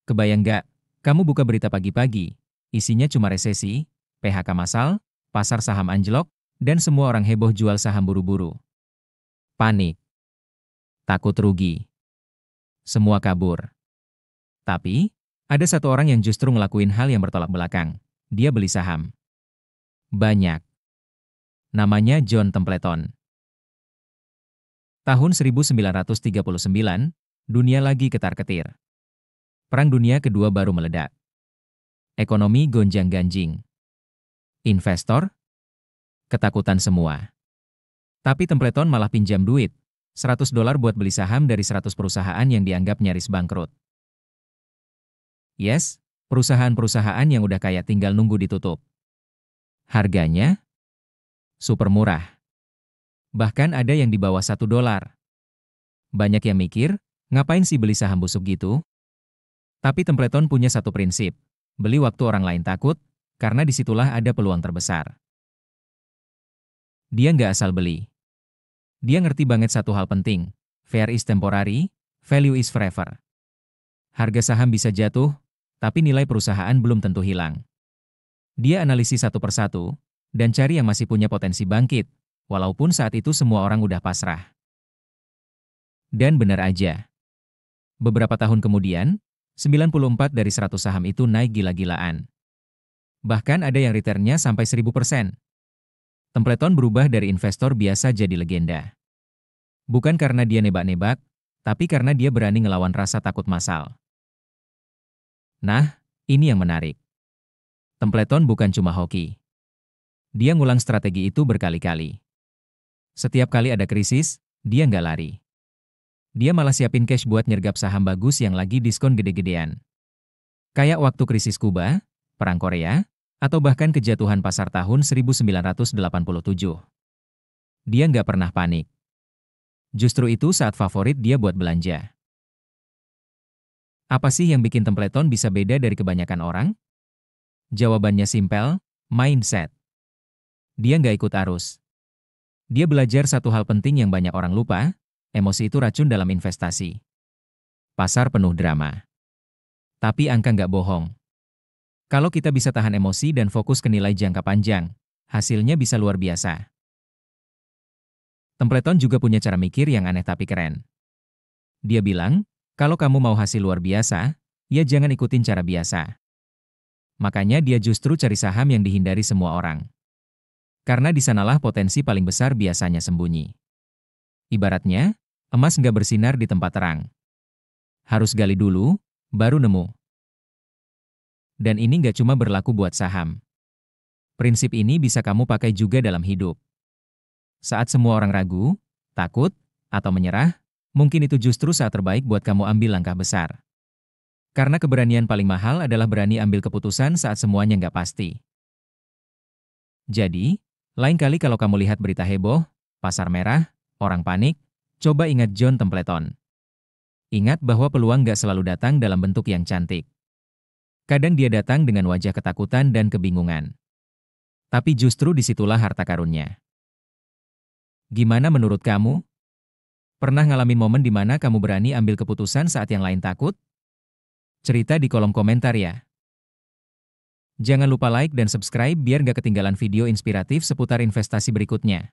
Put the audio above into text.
Kebayang nggak? Kamu buka berita pagi-pagi, isinya cuma resesi, PHK massal, pasar saham anjlok, dan semua orang heboh jual saham buru-buru. Panik, takut rugi, semua kabur. Tapi, ada satu orang yang justru ngelakuin hal yang bertolak belakang. Dia beli saham. Banyak. Namanya John Templeton. Tahun 1939, dunia lagi ketar-ketir. Perang Dunia Kedua baru meledak. Ekonomi gonjang-ganjing. Investor, ketakutan semua. Tapi Templeton malah pinjam duit, $100 buat beli saham dari 100 perusahaan yang dianggap nyaris bangkrut. Yes, perusahaan-perusahaan yang udah kaya tinggal nunggu ditutup. Harganya super murah. Bahkan ada yang di bawah $1. Banyak yang mikir, ngapain sih beli saham busuk gitu? Tapi Templeton punya satu prinsip, beli waktu orang lain takut, karena disitulah ada peluang terbesar. Dia nggak asal beli. Dia ngerti banget satu hal penting, fear is temporary, value is forever. Harga saham bisa jatuh, tapi nilai perusahaan belum tentu hilang. Dia analisis satu persatu, dan cari yang masih punya potensi bangkit, walaupun saat itu semua orang udah pasrah. Dan benar aja. Beberapa tahun kemudian, 94 dari 100 saham itu naik gila-gilaan. Bahkan ada yang returnnya sampai 1000%. Templeton berubah dari investor biasa jadi legenda. Bukan karena dia nebak-nebak, tapi karena dia berani ngelawan rasa takut massal. Nah, ini yang menarik. Templeton bukan cuma hoki. Dia ngulang strategi itu berkali-kali. Setiap kali ada krisis, dia nggak lari. Dia malah siapin cash buat nyergap saham bagus yang lagi diskon gede-gedean. Kayak waktu krisis Kuba, Perang Korea, atau bahkan kejatuhan pasar tahun 1987. Dia nggak pernah panik. Justru itu saat favorit dia buat belanja. Apa sih yang bikin Templeton bisa beda dari kebanyakan orang? Jawabannya simpel, mindset. Dia nggak ikut arus. Dia belajar satu hal penting yang banyak orang lupa, emosi itu racun dalam investasi. Pasar penuh drama. Tapi angka nggak bohong. Kalau kita bisa tahan emosi dan fokus ke nilai jangka panjang, hasilnya bisa luar biasa. Templeton juga punya cara mikir yang aneh tapi keren. Dia bilang, kalau kamu mau hasil luar biasa, ya jangan ikutin cara biasa. Makanya dia justru cari saham yang dihindari semua orang. Karena di sanalah potensi paling besar biasanya sembunyi. Ibaratnya, emas nggak bersinar di tempat terang. Harus gali dulu, baru nemu. Dan ini nggak cuma berlaku buat saham. Prinsip ini bisa kamu pakai juga dalam hidup. Saat semua orang ragu, takut, atau menyerah, mungkin itu justru saat terbaik buat kamu ambil langkah besar. Karena keberanian paling mahal adalah berani ambil keputusan saat semuanya nggak pasti. Jadi, lain kali kalau kamu lihat berita heboh, pasar merah, orang panik, coba ingat John Templeton. Ingat bahwa peluang nggak selalu datang dalam bentuk yang cantik. Kadang dia datang dengan wajah ketakutan dan kebingungan. Tapi justru disitulah harta karunnya. Gimana menurut kamu? Pernah ngalamin momen di mana kamu berani ambil keputusan saat yang lain takut? Cerita di kolom komentar ya. Jangan lupa like dan subscribe biar gak ketinggalan video inspiratif seputar investasi berikutnya.